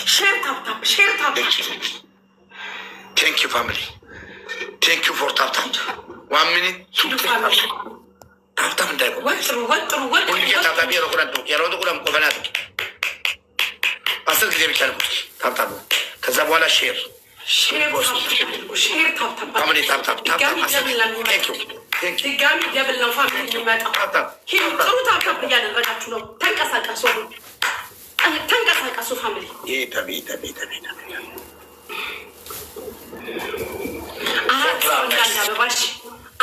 Share tap. Thank you, family. Thank you for tap. 1 minute. Family. Tap ndai. What? Undiya tap yero kurantu. Yero to kuram kofanatu. Asal kide bichar kuch. Tap. Kaza wala share. Share tap. Family tap. Thank you. ድጋሚ ደብል ነው ፋሚሊ የሚመጣው። ጥሩ ታፕታፕ እያደረጋችሁ ነው። ተንቀሳቀሱ ፋሚሊ። አራት ሰው አንዳንድ አበባ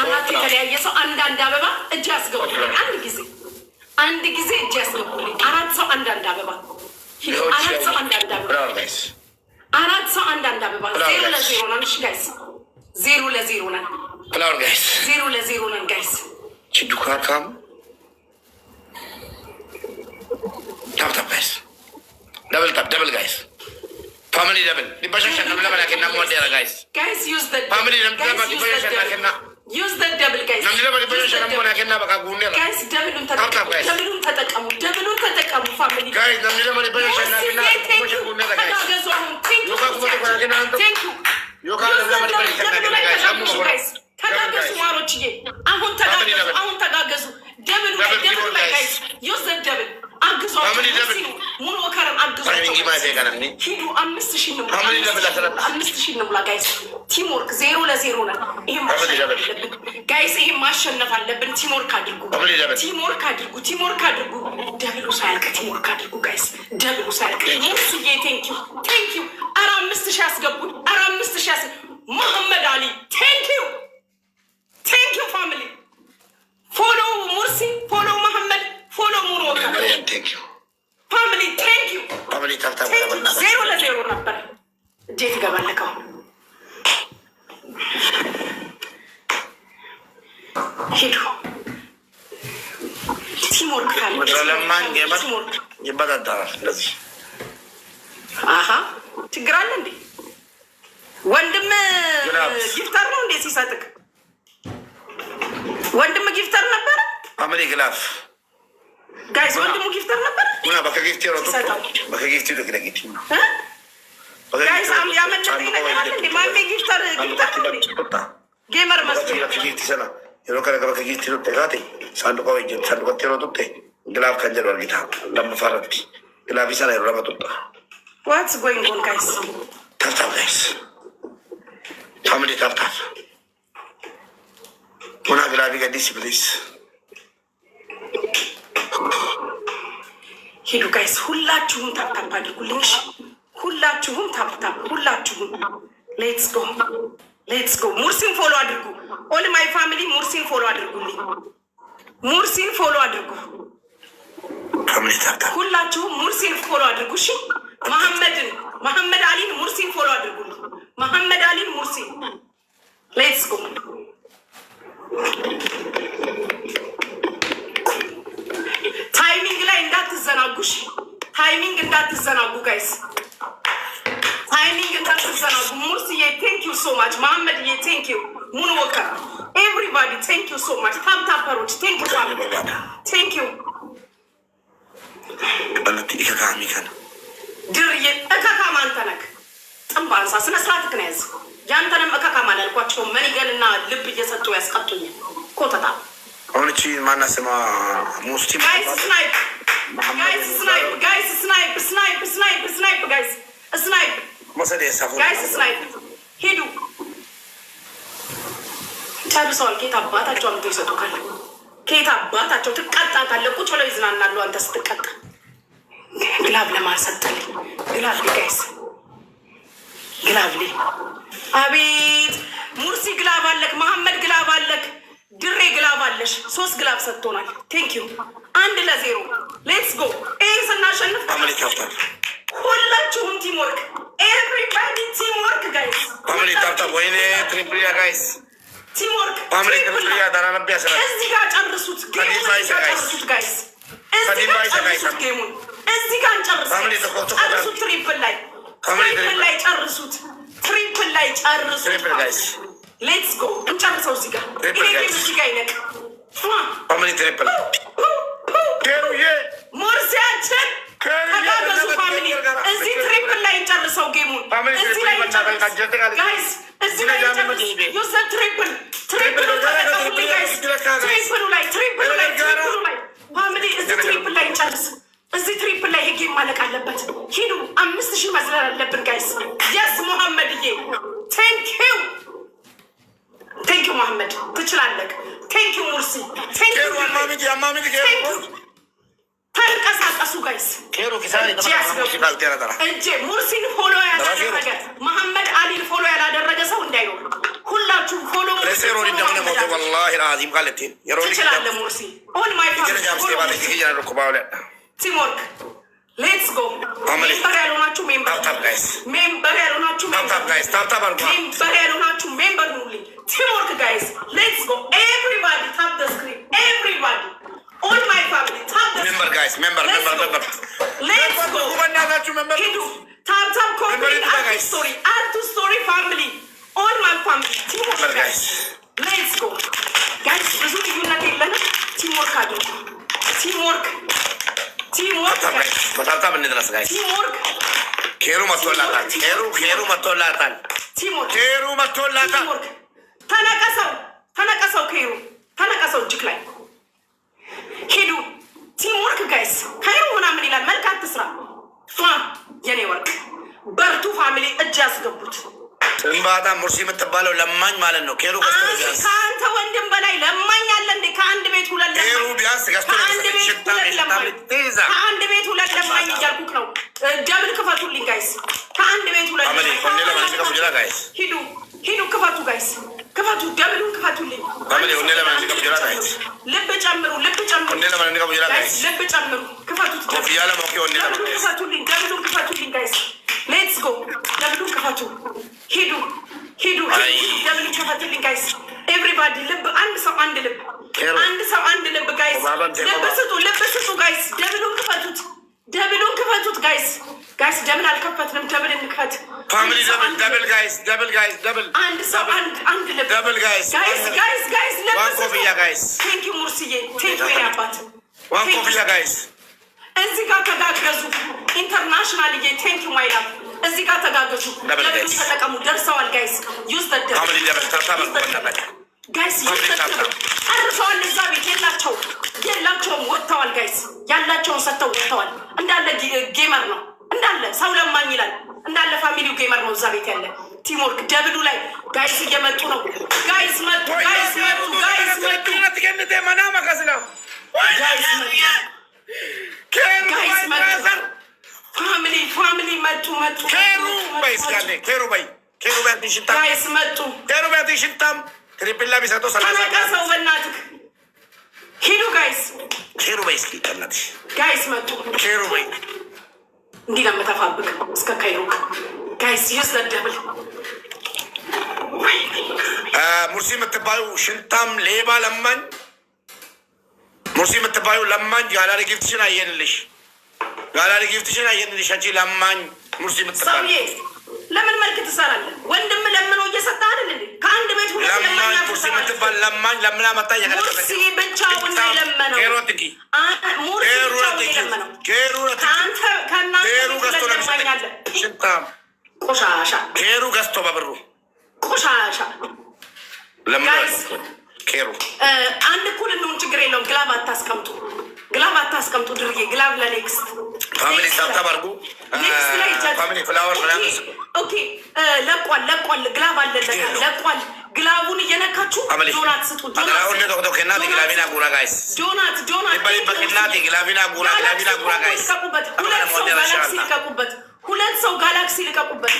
አራት የተለያየ ሰው አንዳንድ አበባ እጅ ያስገቡልኝ። አንድ ጊዜ እጅ ያስገቡልኝ። አራት ሰው አንዳንድ አበባ። አራት ሰው አንዳንድ አበባ። 0-0 ነን ጋይስ። 0-0 ነን። Flower guys. 0-0 ነን ጋይስ። Chiduka kam. Tap guys. Double guys. Family double. Di basha namla bana kenna mo dera guys. Guys use the family namla bana basha kenna. Use the double guys. Namla bana basha namla kenna baka gunne la. Guys double ተጠቀሙ family. Guys namla bana basha kenna basha gunne la guys. Thank you. Yoka namla bana basha kenna guys. ተጋገዙ ማሮችዬ፣ አሁን ተጋገዙ። ደብል ጋይስ ዩዝ ዘ ደብል አግዙ። ሙሉ ወከረን አግዙ። ሂዱ 5000 ነው 5000 ነው ጋይስ። ቲም ወርክ 0-0 ነን። ይሄ ማሸነፍ አለብን ጋይስ። ይሄ ማሸነፍ አለብን። ቲም ወርክ አድርጉ። ደብሉ ሳያልቅ ቲም ወርክ አድርጉ ጋይስ። ደብሉ ሳያልቅ ሙስዬ ቴንክ ዩ 5000 ያስገቡኝ። 5000 መሐመድ አሊ ቴንክ ዩ family. Follow Mursi, follow Muhammad, follow Muroka. Thank you. Family, thank you. Family, tap. 0-0 ነበር። ጄት ገባለከው ሄዱ ቲሞርክ ይበዳዳራል። ስለዚህ ችግር አለ እንዴ? ወንድም ጊፍተር ነው እንዴ ሲሰጥቅ? ወንድም ጊፍተር ነበር። አመሪ ግላፍ ጋይስ ወንድሙ ጊፍተር ነበር። እና በከጊፍት ነው በከጊፍት ነው ግለጊት ጋይስ ያመለጠኝ ነገር አለ እንዴ? ማሜ ጊፍተር ጌመር መስሎኝ ጊፍት ሰና የሮ ከረከ በከጊፍት ነው ተጋቴ ሳንዱቆ ወይጅ ሳንዱቆ ተሮ ተተ ግላፍ ከንጀር ወርጊታ ለምፋረቲ ግላፍ ይሰና የሮ ለመጡጣ ዋትስ ጎይንግ ኦን ጋይስ? ታፕ ጋይስ ፋሚሊ ታፕ Una grave gadis please. ሄዱ ጋይስ ሁላችሁም ታፕ አድርጉልኝ። ሁላችሁም ታፕ ሁላችሁም ሌትስ ጎ ሙርሲን ፎሎ አድርጉ። ኦል ማይ ፋሚሊ ሙርሲን ፎሎ አድርጉልኝ። ፋሚሊ ታፕ ሁላችሁም ሙርሲን ፎሎ አድርጉ። እሺ መሐመድ አሊን ሙርሲን ፎሎ አድርጉልኝ። መሐመድ አሊን ሙርሲን ሌትስ ጎ ታይሚንግ ላይ እንዳትዘናጉ ጋይስ። ሙርስዬ ቴንክ ዩ ሶ ማች። መሐመድዬ ቴንክ ዩ። ሙሉ ወከር ኤቭሪባዲ ቴንክ ዩ ሶ ማች። ታፕታፐሮች ቴንክ ዩ ቴንክ ዩ። ድርዬ እከካም አንተ ነህ። ጥንብ አንሳ። ስነ ስርዓትህን ያዝ። ያንተንም እከካም አላልኳቸውም። መኒገንና ልብ እየሰጡ ያስቀጡኛል። ኮተታ አሁንቺ ማናስማ ሙስሊም ጋይስ ስናይፕ ሄዱ ጨርሰዋል። ከየት አባታቸው አምጥተው ይሰጡካል? ከየት አባታቸው ትቀጣታለህ? ቁጭ ብለው ይዝናናሉ። አንተ ስትቀጣ ግላብ ለማሰጠልኝ ግላብ ጋይስ ግላብ አቤት ሙርሲ ግላብ አለክ፣ መሐመድ ግላብ አለክ፣ ድሬ ግላብ አለሽ። 3 ግላብ ሰጥቶናል። ቴንክ ዩ 1-0 ሌትስ ጎ። ይህ ስናሸንፍ ሁላችሁም ቲም ወርክ ኤቭሪባዲ ቲም ወርክ ጋይስ። ፋሚሊ ታፕ ወይኔ ትሪፕሊያ ጋይስ ቲም ወርክ ፋሚሊ ትሪፕሊያ ዳራነቢያ ሰራ እዚህ ጋር ጨርሱት ጋይስ። እዚህ ጋር ጨርሱት ጌሙን እዚህ ጋር ጨርሱት። ትሪፕል ላይ ጨርሱት። ትሪፕል ላይ ጨርሱት ጋይስ። ሌትስ ጎ እንጨርሰው። እዚህ ጋር እዚህ ጋር ይነቅ ፋሚሊ ትሪፕል ሙርሲያችን ተጋገዙ ፋሚሊ። እዚህ ትሪፕል ላይ ጋይስ እዚህ ላይ ዩዝ ዘ ትሪፕል ላይ ፋሚሊ እዚህ ትሪፕል ላይ እንጨርስ። እዚህ ትሪፕል ላይ ህጌ ማለቅ አለበት። ሂዱ 5000 መዝለል አለብን ጋይስ። የስ ሙሐመድዬ ቴንኪው መሐመድ ትችላለህ። ቴንኪው ሙርሲ ተንቀሳቀሱ ጋይስ። እጄ ሙርሲን ፎሎ ያላደረገ መሐመድ አሊን ፎሎ ያላደረገ ሰው እንዳይኖር ሁላችሁም ፎሎ ትችላለህ። ሙርሲ ኦን ማይ ቲምወርክ ሌትስ ጎ። ሜምበር ያልሆናችሁ ሜምበር ያልሆናችሁ ሜምበር ሁኑልኝ። ቲምወርክ ጋይስ ሌትስ ጎ። ኤቭሪባዲ ታፕ ደ ስክሪን ኤቭሪባዲ ኦል ማይ ፋሚሊ ታፕ ደ ሜምበር ጋይስ ሜምበር ሌትስ ጎ። ሂዱ ታፕ ኮምፕሊት አድ ቱ ስቶሪ ፋሚሊ ኦል ማይ ፋሚሊ ቲምወርክ ጋይስ ሌትስ ጎ ጋይስ። ብዙ ልዩነት የለንም። ቲምወርክ አድርጉ። ቲምወርክ በታብታብ እንድረስ ጋይስ። ኬሩ መጥቶላታል። ተነቀሰው ኬሩ ተነቀሰው። እጅግ ላይ ሂዱ። ቲምወርክ ጋይስ። ከይሩ ምናምን ይላል። መልካት ትስራ የኔ ወርቅ። በርቱ ፋሚሊ። እጅ ያስገቡት። ጥንባታ ሙርሲ የምትባለው ለማኝ ማለት ነው። ኬሩ ከአንተ ወንድም በላይ ለማኝ አለ እንዴ? ከአንድ ቤት ሁለት ለማኝ እያልኩክ ነው። ደብል ክፈቱልኝ ጋይስ። ከአንድ ቤት ሁለት ሂዱ ክፈቱ ጋይስ። ክፈቱ፣ ደብሉን ክፈቱልኝ። ልብ ጨምሩ። ልብ ጨምሩ። ክፈቱት። ደብሉን ክፈቱልኝ ጋይስ። ሌትስ ጎ። ደብሉን ክፈቱ። ሂዱ። ደብሉን ክፈቱልኝ ጋይስ። ኤቭሪባዲ ልብ። አንድ ሰው አንድ ልብ ጋይስ። ልብ ስጡ ጋይስ። ደብሉን ክፈቱት ጋይስ። ደብል አልከፈትንም። ደብል እንክፈት ፋሚሊ። ደብል ጋይስ። አንድ ሰው አንድ ልብ ደብል ጋይስ። ዋን ኮፍያ ጋይስ። ቴንኪ ሙርሲዬ። ቴንኪ አባት። ዋን ኮፍያ ጋይስ። እዚህ ጋር ተጋገዙ። ኢንተርናሽናል ዬ ቴንኪ ማይላፍ። እዚህ ጋር ተጋገዙ። ደብሉ ተጠቀሙ። ደርሰዋል ጋይስ። ዩዝ ዘ ደብል ጋይስ። ጨርሰዋል። እዛ ቤት የላቸውም ወጥተዋል ጋይስ። ያላቸውን ሰጥተው ወጥተዋል። እንዳለ ጌመር ነው። እንዳለ ሰው ለማኝ ይላል። እንዳለ ፋሚሊው ጌመር ነው እዛ ቤት ያለ። ቲምወርክ ደብሉ ላይ ጋይስ እየመጡ ነው። ጋይስ መጡ። ፋሚሊ መጡ። ጋይስ መጡ። ትሪፕላ ቢሰጠው ተነቀሰው በእናትህ። ሂዱ ጋይስ። ጋይስ መጡ። እንዲህ ለምተፋብቅ እስከ ካይሩክ ጋይስ ዩዝ ዘ ደብል። ሙርሲ የምትባዩ ሽንታም ሌባ ለማኝ፣ ሙርሲ የምትባዩ ለማኝ ጋላሪ ጊፍትሽን አየንልሽ። አንቺ ለማኝ ሙርሲ የምትባዩ ሰውዬ ለምን መልክ ትሰራለህ? ወንድም ለምኖ እየሰጠህ አይደል እንዴ? ከአንድ ቤት ሁለት ለማኝ ሙርሲ የምትባል ለማኝ ለምና መጣ። ሙርሲ ብቻውን ነው የለመነው። ቆሻሻ ኬሩ ገዝቶ በብሩ ቆሻሻ ኬሩ አንድ እኩል እንሁን፣ ችግር የለውም። ግላብ አታስቀምጡ ድርዬ። ግላብ ለኔክስት ፋሚሊ ታብታብ አድርጉ። ፋሚሊ ፍላወር ኦኬ። ለቋል። ግላብ አለለታ ለቋል። ግላቡን እየነካችሁ ዶናት ስጡ። ዶናት ሁለት ሰው ጋላክሲ ልቀቁበት።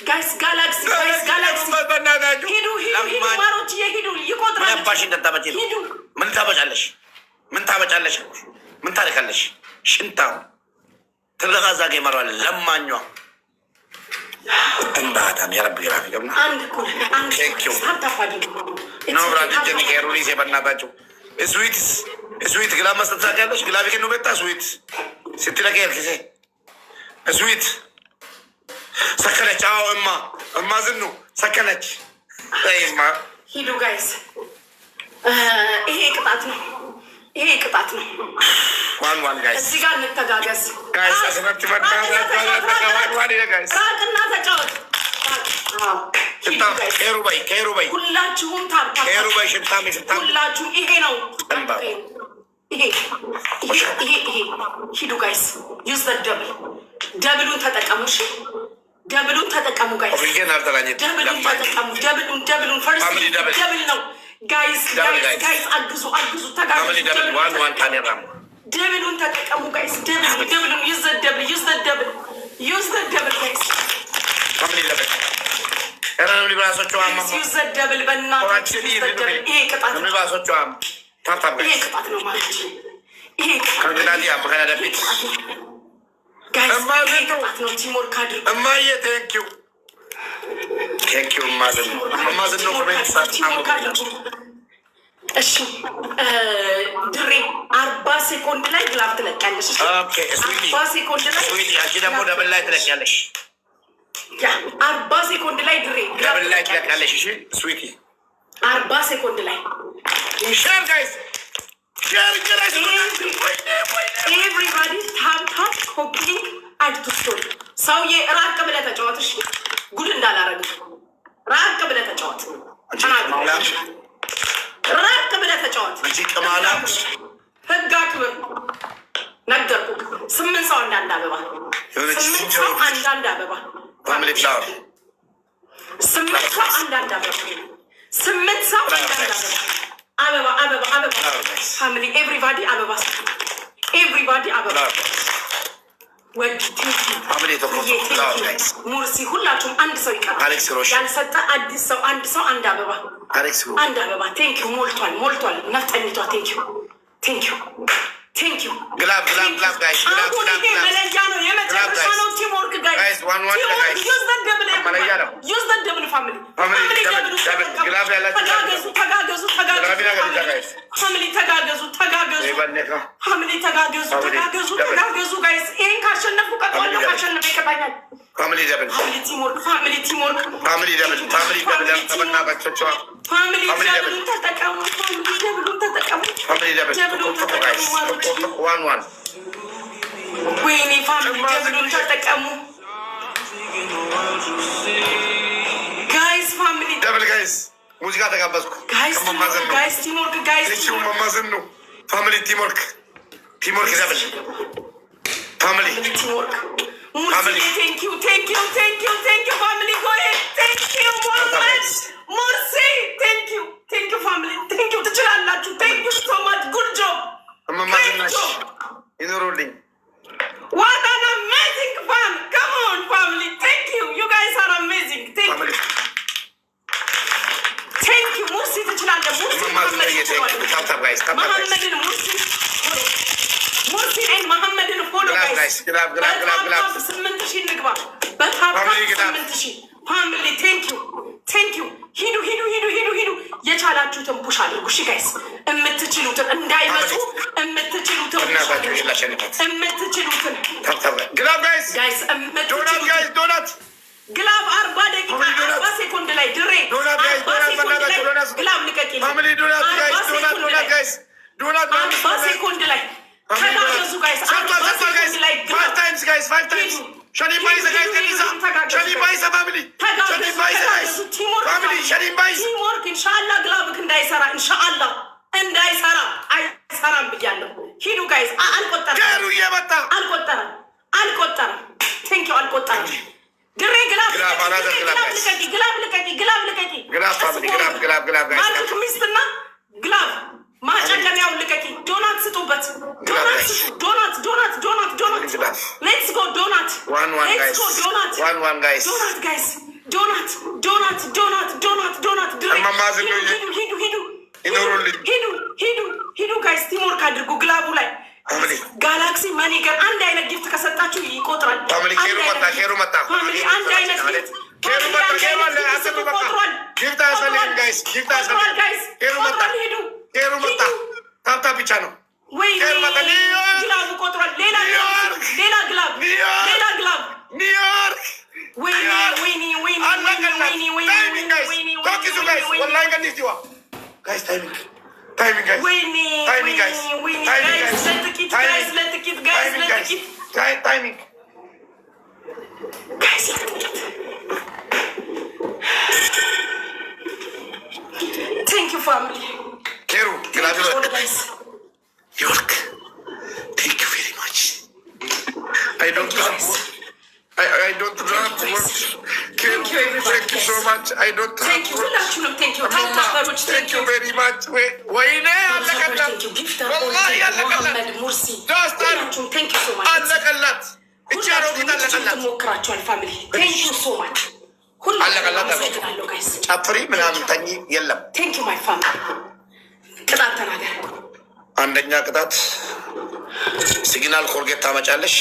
ጋይስ ጋላክሲ ሂዱ ማሮች ሂዱ። ይቆጥራል። ምን ታበጫለሽ? ምን ታሪካለሽ? ሽንታ ትለቃዛ ይመራል ለማኟ እንባታም ያረብ ግራፊ ገምና አንድ ሩሪሴ በናታቸው ስዊት ግላ መስጠት ታውቂያለሽ? ግላ ቢከ ነው ቤታ ስዊት ስትለቀር ጊዜ ስዊት ሰከነች። አዎ እማ ዝኑ ሰከነች። ሂዱ ጋይስ፣ ይሄ ቅጣት ነው። ይሄ ቅጣት ነው። ዋን ጋይስ እዚህ ጋር እንተጋገዝ ጋይስ። አሰበት ራቅና ተጫወት። ከሩባይ ሁላችሁም ታብታ ሁላችሁም ይሄ ነው። ይሄ ሂዱ ጋይስ። ዩዝ ዘ ደብሉን ተጠቀሙ። እሺ ደብሉን ተጠቀሙ ጋይስ። ደብሉን ተጠቀሙ። ደብሉን ፈርስ ደብል ነው ጋይስ። አግዙ ተጋገዙ። ደብሉን ተጠቀሙ ጋይስ። ደብሉን ዩዝ ዘ ደብል ጋይስ። ደብል በእናታችሁ ይሄ ቅጣት ነው ማለት ይሄ ቅጣት ነው። ቲሞርክ አድርጉ። እሺ ድሬ 40 ሴኮንድ ላይ ግላብ ትለቂያለሽ። 40 ሴኮንድ ላይ ደግሞ ደብል ላይ ትለቂያለሽ። 40 ሴኮንድ ላይ ድሬ ደብል ላይ ትለቂያለሽ። እሺ ስዊቲ 40 ሴኮንድ ላይ ሼር ጋይስ ኤቭሪባዲ ታፕ ኮፒ አድ ቱ ስቶሪ። ሰውዬ ራቅ ብለህ ተጫወት። እሺ ጉድ እንዳላረግ ራቅ ብለህ ተጫወት። ራቅ ብለህ ተጫወት። ህግ አክብር። ነገርኩህ። 8 ሰው አንዳንድ አበባ 8 ሰው አንዳንድ አበባ 8 ሰው አንዳንድ አበባ 8 ሰው አንዳንድ አበባ ፋሚሊ ኤቭሪባዲ አበባ ሙርሲ ሁላችሁም አንድ ሰው ይቀራል። ያልሰጠ አዲስ ሰው አንድ ሰው አንድ አበባ ቴንኪዩ። ሞልቷል ነፍጠኝቷ ቴንኪዩ ግላብ ጋይስ። አሁን ይሄ መለያ ነው፣ የመጨረሻ ነው። ቲምወርክ ጋይስ። ዩዝ ዘ ደብል ፋሚሊ ተጋገዙ ጋይስ። ይሄን ካሸነፉ ቀጥዋለሁ፣ ካሸነፈ ይቀጣኛል። ቲምወርክ ደብሉን ተጠቀሙ። ወይኔ ፋሚሊ ደብሉን ተጠቀሙ ጋይስ። ፋሚሊ ደብል ጋይስ። ሙዚቃ ተጋበዝኩ ጋይስ። ቲምወርክ ጋይስ። መማዘን ነው ፋሚሊ። ቲምወርክ ደብል ፋሚሊ ቲምወርክ ሙርሲ ቴንኪዩ ፋሚሊ ጎሄ ቴንኪዩ ሙርሲ ቴንኪዩ ፋሚሊ ቴንኪዩ። ትችላላችሁ። ቴንኪዩ ሶ ማች ጉድ ጆብ መማዘናሽ ይኖሩልኝ። What an amazing fun! Come on, family. Thank you. You guys are amazing. Thank you. Mursi ትችላለህ። መሐመድን ፎሎ ጋይስ። በታፕ 8,000 እንግባ። በታፕ 8,000 ፋሚሊ ቴንክ ዩ። ሂዱ። የቻላችሁትን ፑሽ አድርጉ። እሺ ጋይስ፣ የምትችሉትን እንዳይመጡ የምትችሉትን ግላብ 40 ደቂቃ 40 ሴኮንድ ላይ ድሬ 40 ሴኮንድ ላይ ግላብ ልቀቂ። 40 ሴኮንድ ላይ ተጋገዙ ጋይስ። 40 ሴኮንድ ላይ ግላብ ቲምወርክ ኢንሻአላህ ግላብክ እንዳይሰራ አይሰራም ብያለሁ። ሂዱ ጋይስ። አልቆጠረም። ቴንኪው አልቆጠረም። ድሬ ግላብ ልቀቂ። ማልክ ሚስትና ግላብ ማጨለሚያውን ልቀቂ። ዶናት ስጡበት። ዶናት ሌትስ ጎ ዶናት ጋይስ። ሂዱ ጋይስ። ቲምወርክ አድርጉ። ግላቡ ላይ ጋላክሲ መኒገር አንድ አይነት ጊፍት ከሰጣችሁ ይቆጥራል። አንድ አይነት ታፕታ ብቻ ነው። ግላቡ ቆጥሯል። ሌላ ግላብ ኒውዮርክ። Timing, guys. Winnie. Timing, guys. Winnie. Timing, Guys, guys. let the kid. Timing. Guys, let the kid. Guys, Timing, let the guys. kid. Timing. Guys, let the kid. Thank you, family. Keru, Thank you, all guys. York, thank you very much. I don't have work. I don't have work. Keru, Thank you, everybody. thank you so much. I don't have Thank you. work. ሁላችሁንም thank you. Mama, ታታፈሮች thank you very much. ወይኔ አለቀላት። thank you. Gift ወላሂ አለቀላት። መሐመድ ሙርሲ ዶስታን ሁላችሁም thank you so much. አለቀላት። እቺ አሮጊት አለቀላት። ሞክራችኋል ፋሚሊ thank you so much. አለቀላት። አመሰግናለሁ ጋይስ። ጨፍሪ ምናምን ተኝ የለም። thank you my family. ቅጣት ተናገር። አንደኛ ቅጣት ሲግናል ኮልጌት ታመጫለሽ።